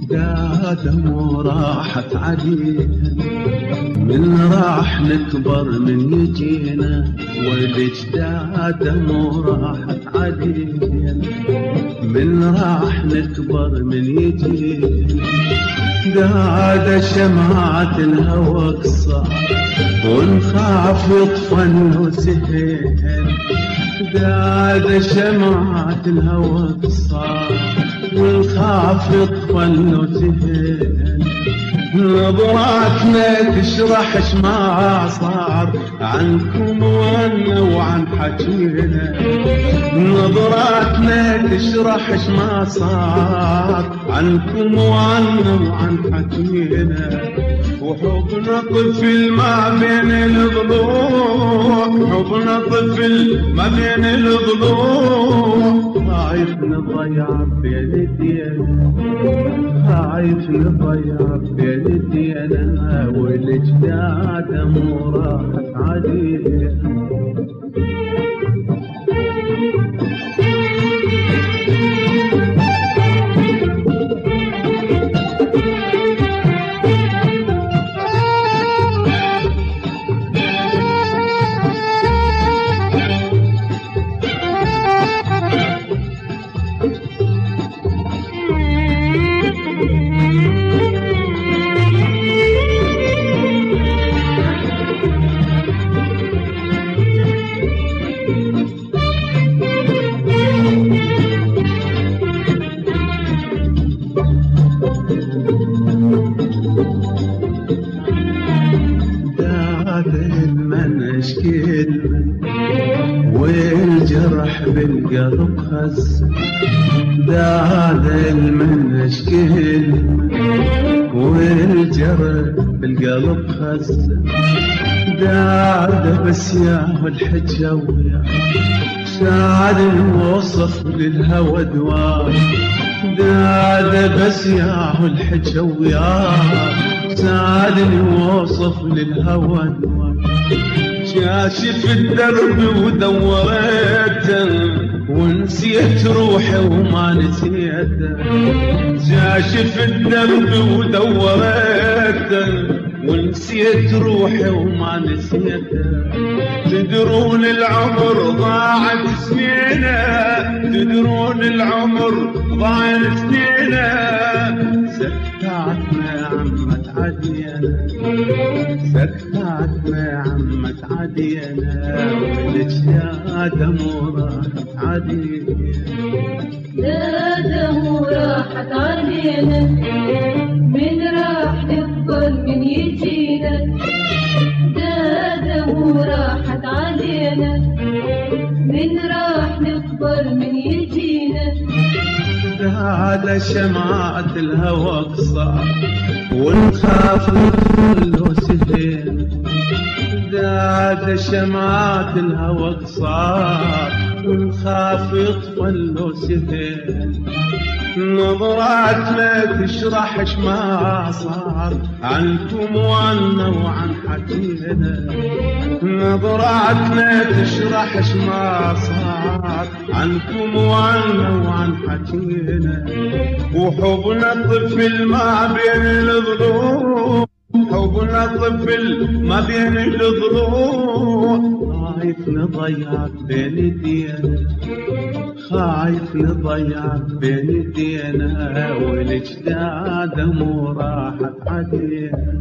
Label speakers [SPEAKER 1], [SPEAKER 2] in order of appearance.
[SPEAKER 1] دادم وراحت علينا، من راح نكبر من يجينا، والاجدادم وراحت علينا، من راح نكبر من يجينا. داد شمعة الهوى قصار ونخاف يطفن وسهين، داد شمعة الهوى قصار ونخاف يطفن وسهين. نظراتنا تشرح ما صار عنكم وانا وعن حكينا، نظراتنا تشرح ما صار عنكم وانا وعن حكينا. وحبنا طفل ما بين الضلوع، حبنا طفل ما بين الضلوع، خايف نضيع بين ايدينا، خايف نضيع بين ايدينا، والاجداد مو راحت علينا. المنش كلمة والجرح بالقلب خس، داد المنش كلمة والجرح بالقلب خس، داد بس ياهو الحجوية سعد وصف للهوى دواء، داد بس ياهو الحجوية سعدني وصف للهوى دواء. شاشف الدرب ودورته ونسيت روحي وما نسيته، شاشف الدرب ودورته ونسيت روحي وما نسيته. تدرون العمر ضاعت سنينه، تدرون العمر ضاعت سنينه. سكتاتنا عمت عدينا، سكتاتنا عمت عدينا، والاجداد مو راحت علينا.
[SPEAKER 2] الاجداد مو راحت علينا، من راح نكبر من يجينا. الاجداد مو راحت علينا، من راح نكبر من يجينا.
[SPEAKER 1] داد شمعة الهوى قصار ونخاف نطفل سهين، داد شمعة الهوى قصار ونخاف يطفل سهين. نظرات لا تشرح ما صار عنكم وانا وعن حكينا، نظرات لا تشرح ما صار عنكم وانا وعن حكينا. وحبنا طفل ما بين الضلوع، حبنا طفل ما بين الضلوع، خايف نضيع بين ايدينا، خايف نضيع بين ايدينا، والاجداد مو راحت علينا.